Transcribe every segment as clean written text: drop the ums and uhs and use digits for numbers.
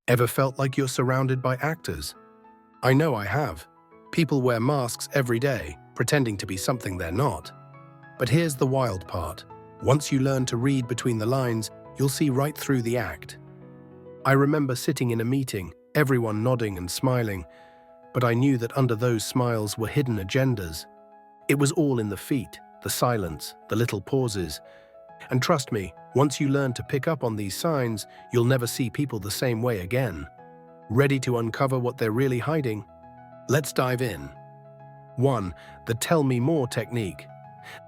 Ever felt like you're surrounded by actors? I know I have. People wear masks every day, pretending to be something they're not. But here's the wild part. Once you learn to read between the lines, you'll see right through the act. I remember sitting in a meeting, everyone nodding and smiling, but I knew that under those smiles were hidden agendas. It was all in the feet, the silence, the little pauses. And trust me, once you learn to pick up on these signs, you'll never see people the same way again. Ready to uncover what they're really hiding? Let's dive in. 1. The tell me more technique.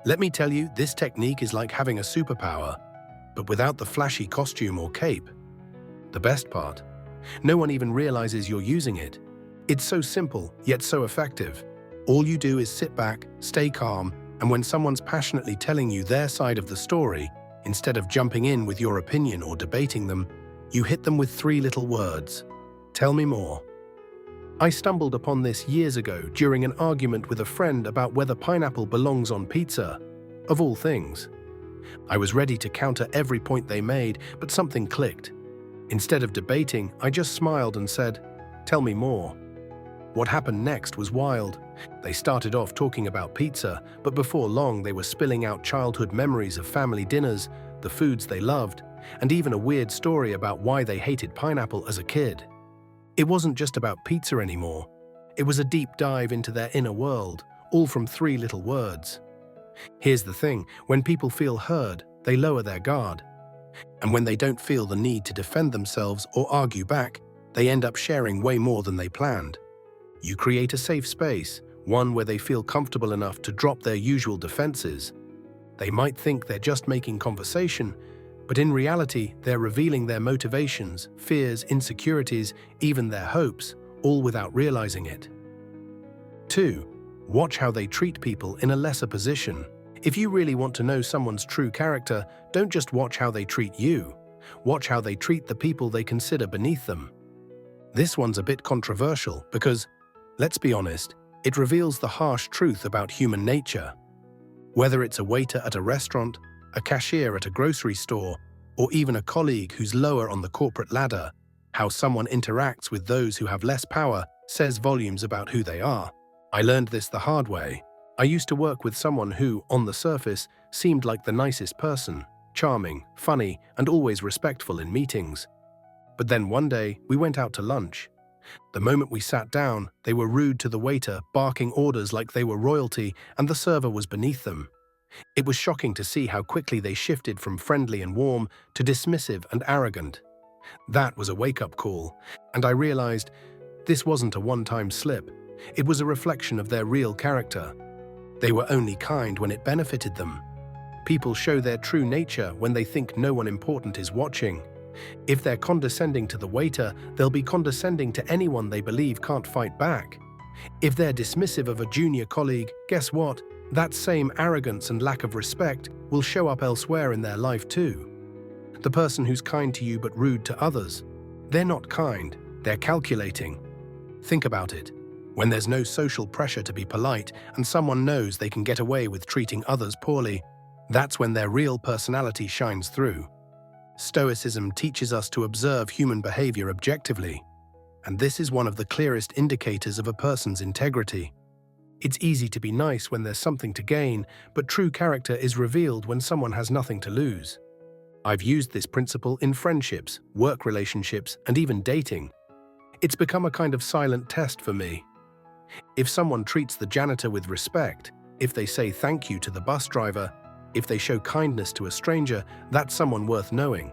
Let me tell you, this technique is like having a superpower, but without the flashy costume or cape. The best part? No one even realizes you're using it. It's so simple, yet so effective. All you do is sit back, stay calm, and when someone's passionately telling you their side of the story, instead of jumping in with your opinion or debating them, you hit them with 3 little words. Tell me more. I stumbled upon this years ago during an argument with a friend about whether pineapple belongs on pizza, of all things. I was ready to counter every point they made, but something clicked. Instead of debating, I just smiled and said, "Tell me more." What happened next was wild. They started off talking about pizza, but before long they were spilling out childhood memories of family dinners, the foods they loved, and even a weird story about why they hated pineapple as a kid. It wasn't just about pizza anymore. It was a deep dive into their inner world, all from 3 little words. Here's the thing, when people feel heard, they lower their guard. And when they don't feel the need to defend themselves or argue back, they end up sharing way more than they planned. You create a safe space, one where they feel comfortable enough to drop their usual defenses. They might think they're just making conversation, but in reality, they're revealing their motivations, fears, insecurities, even their hopes, all without realizing it. 2. Watch how they treat people in a lesser position. If you really want to know someone's true character, don't just watch how they treat you. Watch how they treat the people they consider beneath them. This one's a bit controversial because, let's be honest, it reveals the harsh truth about human nature. Whether it's a waiter at a restaurant, a cashier at a grocery store, or even a colleague who's lower on the corporate ladder, how someone interacts with those who have less power says volumes about who they are. I learned this the hard way. I used to work with someone who, on the surface, seemed like the nicest person, charming, funny, and always respectful in meetings. But then one day, we went out to lunch. The moment we sat down, they were rude to the waiter, barking orders like they were royalty, and the server was beneath them. It was shocking to see how quickly they shifted from friendly and warm to dismissive and arrogant. That was a wake-up call, and I realized this wasn't a one-time slip. It was a reflection of their real character. They were only kind when it benefited them. People show their true nature when they think no one important is watching. If they're condescending to the waiter, they'll be condescending to anyone they believe can't fight back. If they're dismissive of a junior colleague, guess what? That same arrogance and lack of respect will show up elsewhere in their life too. The person who's kind to you but rude to others, they're not kind, they're calculating. Think about it. When there's no social pressure to be polite and someone knows they can get away with treating others poorly, that's when their real personality shines through. Stoicism teaches us to observe human behavior objectively, and this is one of the clearest indicators of a person's integrity. It's easy to be nice when there's something to gain, but true character is revealed when someone has nothing to lose. I've used this principle in friendships, work relationships, and even dating. It's become a kind of silent test for me. If someone treats the janitor with respect, if they say thank you to the bus driver, if they show kindness to a stranger, that's someone worth knowing.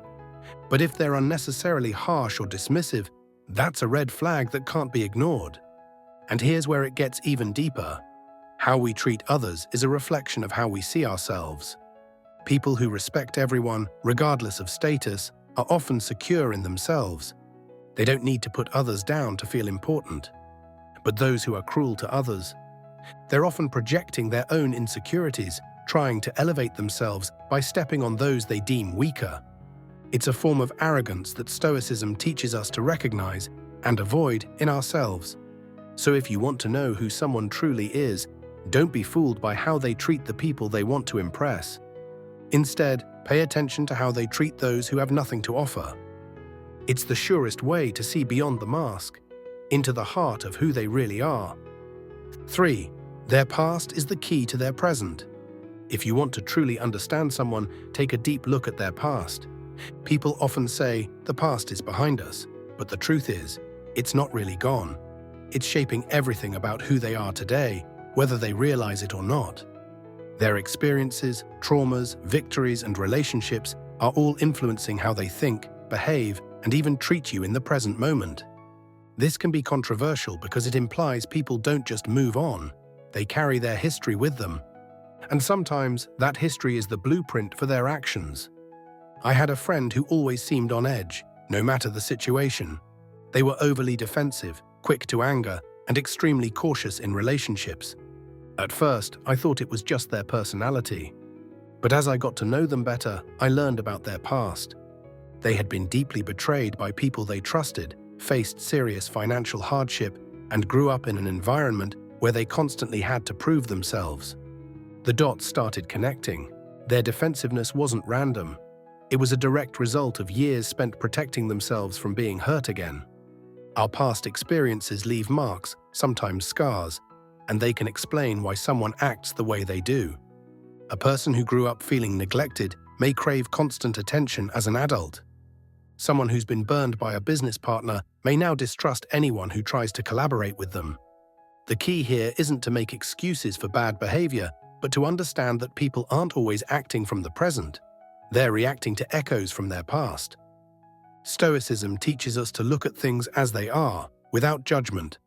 But if they're unnecessarily harsh or dismissive, that's a red flag that can't be ignored. And here's where it gets even deeper. How we treat others is a reflection of how we see ourselves. People who respect everyone, regardless of status, are often secure in themselves. They don't need to put others down to feel important. But those who are cruel to others, they're often projecting their own insecurities, trying to elevate themselves by stepping on those they deem weaker. It's a form of arrogance that Stoicism teaches us to recognize and avoid in ourselves. So if you want to know who someone truly is, don't be fooled by how they treat the people they want to impress. Instead, pay attention to how they treat those who have nothing to offer. It's the surest way to see beyond the mask, into the heart of who they really are. 3. Their past is the key to their present. If you want to truly understand someone, take a deep look at their past. People often say, the past is behind us, but the truth is, it's not really gone. It's shaping everything about who they are today, whether they realize it or not. Their experiences, traumas, victories, and relationships are all influencing how they think, behave, and even treat you in the present moment. This can be controversial because it implies people don't just move on, they carry their history with them. And sometimes that history is the blueprint for their actions. I had a friend who always seemed on edge, no matter the situation. They were overly defensive, quick to anger, and extremely cautious in relationships. At first, I thought it was just their personality. But as I got to know them better, I learned about their past. They had been deeply betrayed by people they trusted, faced serious financial hardship, and grew up in an environment where they constantly had to prove themselves. The dots started connecting. Their defensiveness wasn't random. It was a direct result of years spent protecting themselves from being hurt again. Our past experiences leave marks, sometimes scars, and they can explain why someone acts the way they do. A person who grew up feeling neglected may crave constant attention as an adult. Someone who's been burned by a business partner may now distrust anyone who tries to collaborate with them. The key here isn't to make excuses for bad behavior, but to understand that people aren't always acting from the present. They're reacting to echoes from their past. Stoicism teaches us to look at things as they are, without judgment,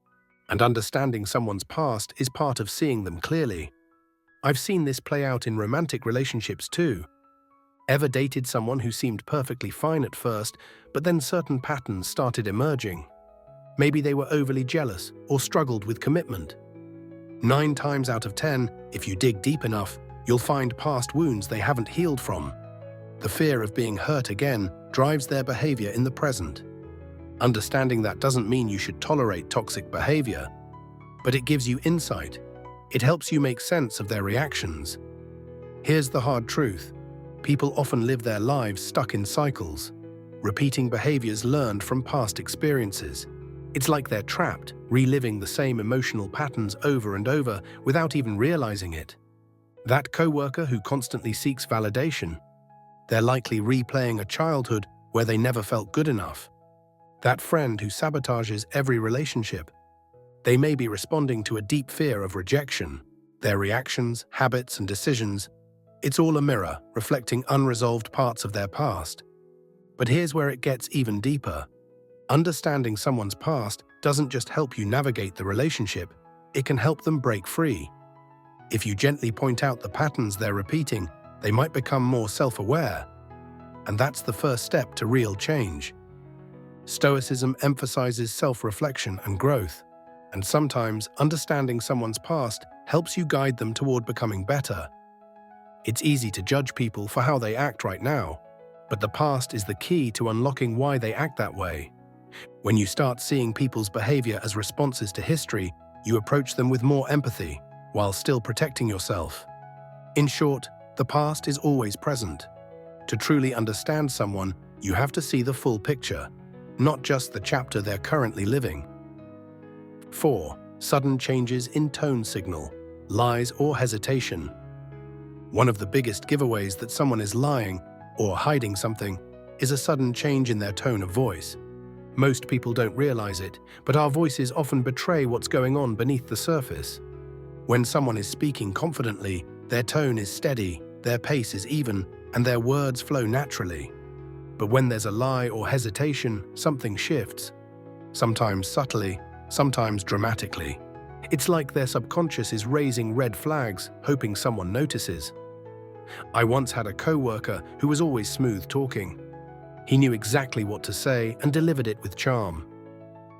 and understanding someone's past is part of seeing them clearly. I've seen this play out in romantic relationships too. Ever dated someone who seemed perfectly fine at first, but then certain patterns started emerging? Maybe they were overly jealous or struggled with commitment. 9 times out of 10, if you dig deep enough, you'll find past wounds they haven't healed from. The fear of being hurt again drives their behavior in the present. Understanding that doesn't mean you should tolerate toxic behavior, but it gives you insight. It helps you make sense of their reactions. Here's the hard truth. People often live their lives stuck in cycles, repeating behaviors learned from past experiences. It's like they're trapped, reliving the same emotional patterns over and over without even realizing it. That coworker who constantly seeks validation, they're likely replaying a childhood where they never felt good enough. That friend who sabotages every relationship, they may be responding to a deep fear of rejection. Their reactions, habits, and decisions, it's all a mirror reflecting unresolved parts of their past. But here's where it gets even deeper. Understanding someone's past doesn't just help you navigate the relationship, it can help them break free. If you gently point out the patterns they're repeating, they might become more self-aware. And that's the first step to real change. Stoicism emphasizes self-reflection and growth, and sometimes understanding someone's past helps you guide them toward becoming better. It's easy to judge people for how they act right now, but the past is the key to unlocking why they act that way. When you start seeing people's behavior as responses to history, you approach them with more empathy, while still protecting yourself. In short, the past is always present. To truly understand someone, you have to see the full picture, not just the chapter they're currently living. 4. Sudden changes in tone signal, lies or hesitation. One of the biggest giveaways that someone is lying or hiding something is a sudden change in their tone of voice. Most people don't realize it, but our voices often betray what's going on beneath the surface. When someone is speaking confidently, their tone is steady, their pace is even, and their words flow naturally. But when there's a lie or hesitation, something shifts. Sometimes subtly, sometimes dramatically. It's like their subconscious is raising red flags, hoping someone notices. I once had a coworker who was always smooth talking. He knew exactly what to say and delivered it with charm.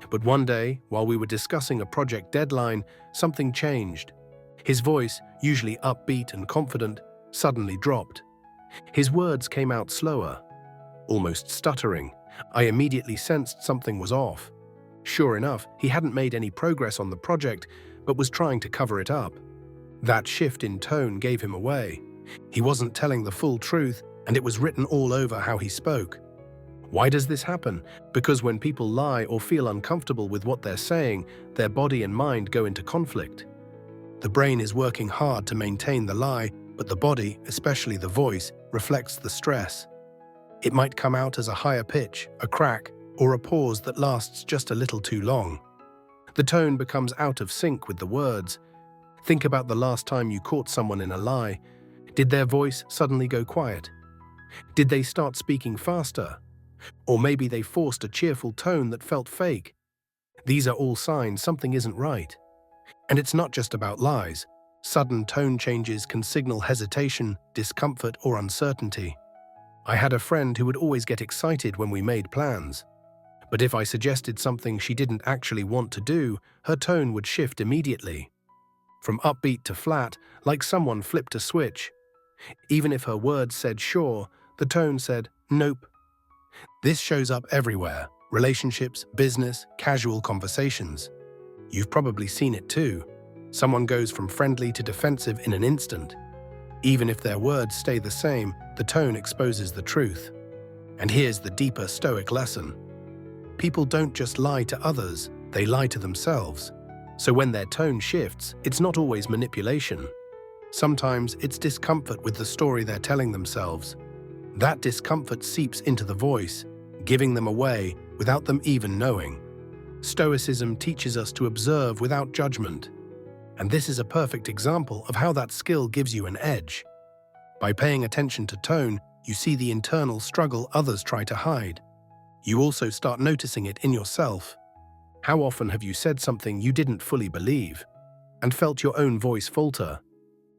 But one day, while we were discussing a project deadline, something changed. His voice, usually upbeat and confident, suddenly dropped. His words came out slower, almost stuttering. I immediately sensed something was off. Sure enough, he hadn't made any progress on the project, but was trying to cover it up. That shift in tone gave him away. He wasn't telling the full truth, and it was written all over how he spoke. Why does this happen? Because when people lie or feel uncomfortable with what they're saying, their body and mind go into conflict. The brain is working hard to maintain the lie, but the body, especially the voice, reflects the stress. It might come out as a higher pitch, a crack, or a pause that lasts just a little too long. The tone becomes out of sync with the words. Think about the last time you caught someone in a lie. Did their voice suddenly go quiet? Did they start speaking faster? Or maybe they forced a cheerful tone that felt fake. These are all signs something isn't right. And it's not just about lies. Sudden tone changes can signal hesitation, discomfort, or uncertainty. I had a friend who would always get excited when we made plans. But if I suggested something she didn't actually want to do, her tone would shift immediately. From upbeat to flat, like someone flipped a switch. Even if her words said sure, the tone said nope. This shows up everywhere: relationships, business, casual conversations. You've probably seen it too. Someone goes from friendly to defensive in an instant. Even if their words stay the same, the tone exposes the truth. And here's the deeper Stoic lesson. People don't just lie to others, they lie to themselves. So when their tone shifts, it's not always manipulation. Sometimes it's discomfort with the story they're telling themselves. That discomfort seeps into the voice, giving them away without them even knowing. Stoicism teaches us to observe without judgment. And this is a perfect example of how that skill gives you an edge. By paying attention to tone, you see the internal struggle others try to hide. You also start noticing it in yourself. How often have you said something you didn't fully believe and felt your own voice falter?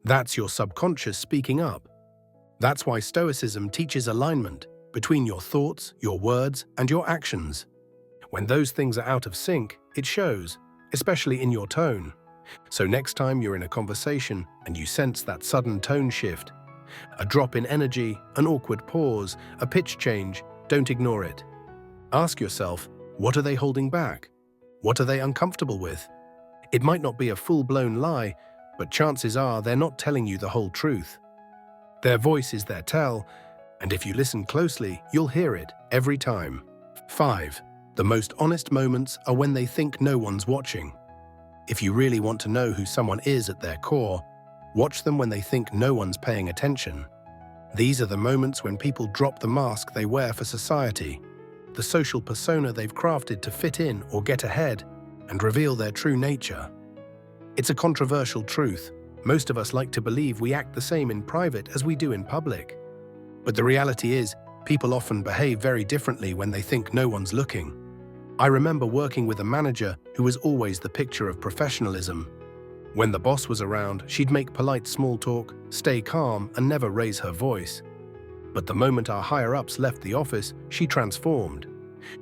That's your subconscious speaking up. That's why Stoicism teaches alignment between your thoughts, your words, and your actions. When those things are out of sync, it shows, especially in your tone. So next time you're in a conversation and you sense that sudden tone shift, a drop in energy, an awkward pause, a pitch change, don't ignore it. Ask yourself, what are they holding back? What are they uncomfortable with? It might not be a full-blown lie, but chances are they're not telling you the whole truth. Their voice is their tell, and if you listen closely, you'll hear it every time. 5. The most honest moments are when they think no one's watching. If you really want to know who someone is at their core, watch them when they think no one's paying attention. These are the moments when people drop the mask they wear for society, the social persona they've crafted to fit in or get ahead, and reveal their true nature. It's a controversial truth. Most of us like to believe we act the same in private as we do in public. But the reality is, people often behave very differently when they think no one's looking. I remember working with a manager who was always the picture of professionalism. When the boss was around, she'd make polite small talk, stay calm, and never raise her voice. But the moment our higher-ups left the office, she transformed.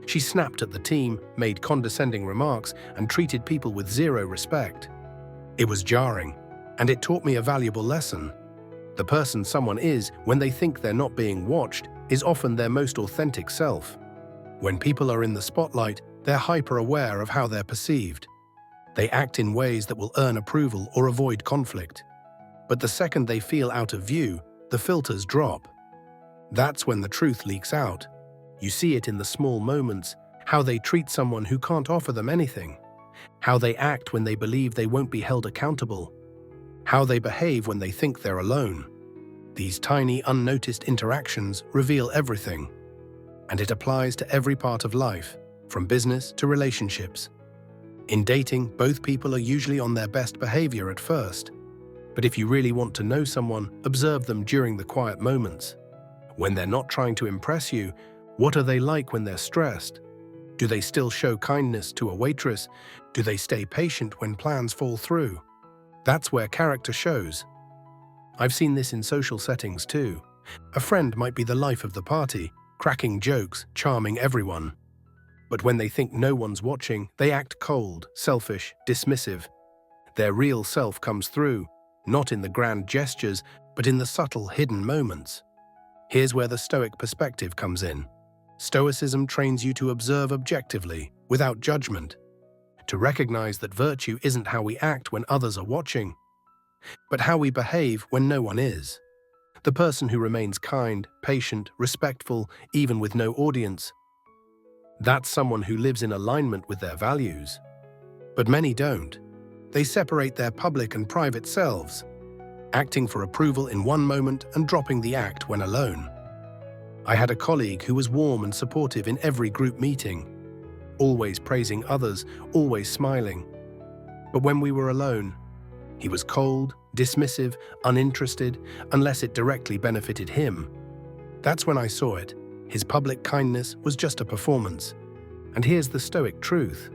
She snapped at the team, made condescending remarks, and treated people with zero respect. It was jarring, and it taught me a valuable lesson. The person someone is when they think they're not being watched is often their most authentic self. When people are in the spotlight, they're hyper-aware of how they're perceived. They act in ways that will earn approval or avoid conflict. But the second they feel out of view, the filters drop. That's when the truth leaks out. You see it in the small moments, how they treat someone who can't offer them anything, how they act when they believe they won't be held accountable, how they behave when they think they're alone. These tiny, unnoticed interactions reveal everything. And it applies to every part of life, from business to relationships. In dating, both people are usually on their best behavior at first. But if you really want to know someone, observe them during the quiet moments. When they're not trying to impress you, what are they like when they're stressed? Do they still show kindness to a waitress? Do they stay patient when plans fall through? That's where character shows. I've seen this in social settings too. A friend might be the life of the party, cracking jokes, charming everyone. But when they think no one's watching, they act cold, selfish, dismissive. Their real self comes through, not in the grand gestures, but in the subtle, hidden moments. Here's where the Stoic perspective comes in. Stoicism trains you to observe objectively, without judgment, to recognize that virtue isn't how we act when others are watching, but how we behave when no one is. The person who remains kind, patient, respectful, even with no audience. That's someone who lives in alignment with their values. But many don't. They separate their public and private selves, acting for approval in one moment and dropping the act when alone. I had a colleague who was warm and supportive in every group meeting, always praising others, always smiling. But when we were alone, he was cold, dismissive, uninterested, unless it directly benefited him. That's when I saw it. His public kindness was just a performance. And here's the Stoic truth.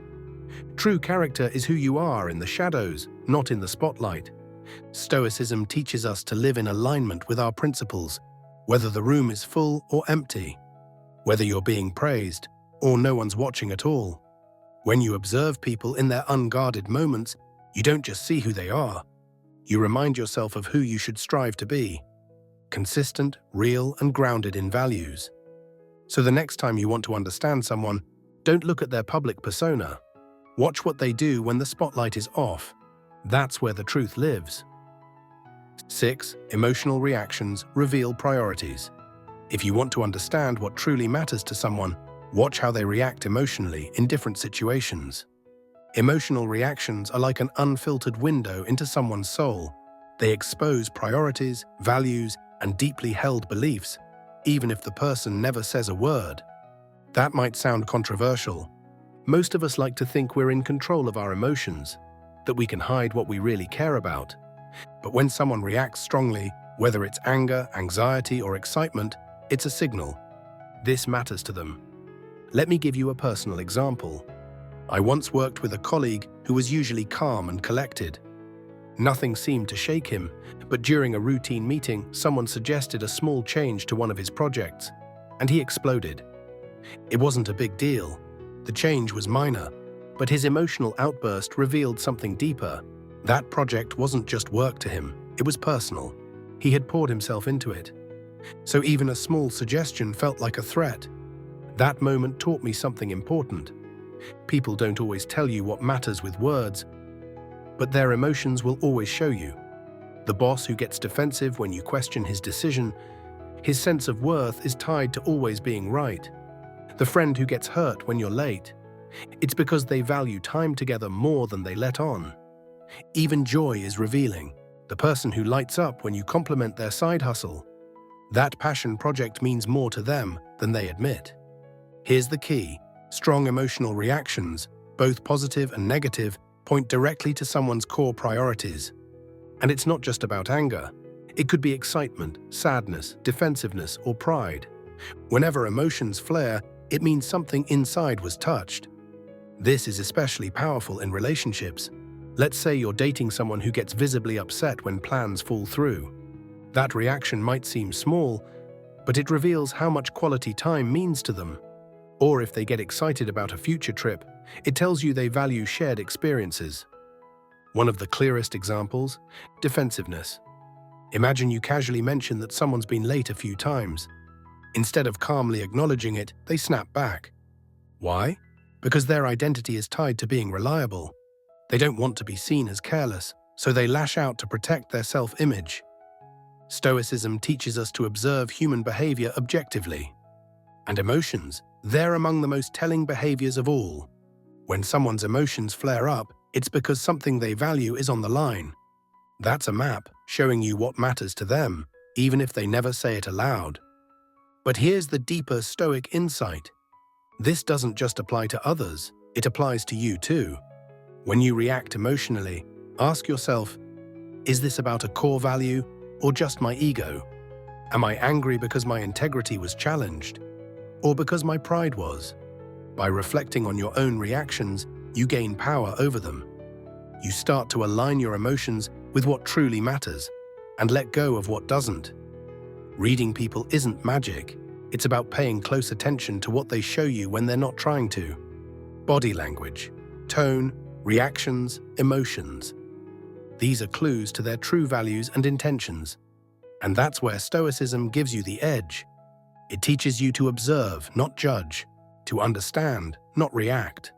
True character is who you are in the shadows, not in the spotlight. Stoicism teaches us to live in alignment with our principles, whether the room is full or empty, whether you're being praised or no one's watching at all. When you observe people in their unguarded moments, you don't just see who they are. You remind yourself of who you should strive to be. Consistent, real, and grounded in values. So the next time you want to understand someone, don't look at their public persona. Watch what they do when the spotlight is off. That's where the truth lives. 6. Emotional reactions reveal priorities. If you want to understand what truly matters to someone, watch how they react emotionally in different situations. Emotional reactions are like an unfiltered window into someone's soul. They expose priorities, values, and deeply held beliefs, even if the person never says a word. That might sound controversial. Most of us like to think we're in control of our emotions, that we can hide what we really care about. But when someone reacts strongly, whether it's anger, anxiety, or excitement, it's a signal. This matters to them. Let me give you a personal example. I once worked with a colleague who was usually calm and collected. Nothing seemed to shake him, but during a routine meeting, someone suggested a small change to one of his projects, and he exploded. It wasn't a big deal. The change was minor, but his emotional outburst revealed something deeper. That project wasn't just work to him, it was personal. He had poured himself into it. So even a small suggestion felt like a threat. That moment taught me something important. People don't always tell you what matters with words, but their emotions will always show you. The boss who gets defensive when you question his decision, his sense of worth is tied to always being right. The friend who gets hurt when you're late, it's because they value time together more than they let on. Even joy is revealing. The person who lights up when you compliment their side hustle, that passion project means more to them than they admit. Here's the key. Strong emotional reactions, both positive and negative, point directly to someone's core priorities. And it's not just about anger. It could be excitement, sadness, defensiveness, or pride. Whenever emotions flare, it means something inside was touched. This is especially powerful in relationships. Let's say you're dating someone who gets visibly upset when plans fall through. That reaction might seem small, but it reveals how much quality time means to them. Or if they get excited about a future trip, it tells you they value shared experiences. One of the clearest examples, defensiveness. Imagine you casually mention that someone's been late a few times. Instead of calmly acknowledging it, they snap back. Why? Because their identity is tied to being reliable. They don't want to be seen as careless, so they lash out to protect their self-image. Stoicism teaches us to observe human behavior objectively. And emotions, they're among the most telling behaviors of all. When someone's emotions flare up, it's because something they value is on the line. That's a map showing you what matters to them, even if they never say it aloud. But here's the deeper Stoic insight. This doesn't just apply to others, it applies to you too. When you react emotionally, ask yourself, is this about a core value or just my ego? Am I angry because my integrity was challenged? Or because my pride was? By reflecting on your own reactions, you gain power over them. You start to align your emotions with what truly matters and let go of what doesn't. Reading people isn't magic. It's about paying close attention to what they show you when they're not trying to. Body language, tone, reactions, emotions. These are clues to their true values and intentions. And that's where Stoicism gives you the edge. It teaches you to observe, not judge, to understand, not react.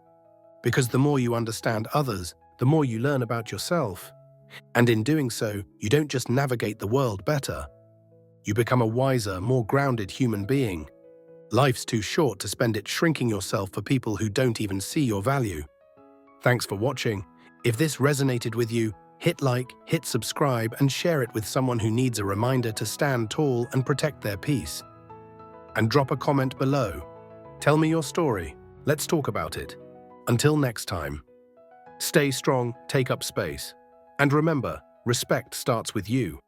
Because the more you understand others, the more you learn about yourself. And in doing so, you don't just navigate the world better. You become a wiser, more grounded human being. Life's too short to spend it shrinking yourself for people who don't even see your value. Thanks for watching. If this resonated with you, hit like, hit subscribe, and share it with someone who needs a reminder to stand tall and protect their peace. And drop a comment below. Tell me your story. Let's talk about it. Until next time. Stay strong, take up space. And remember, respect starts with you.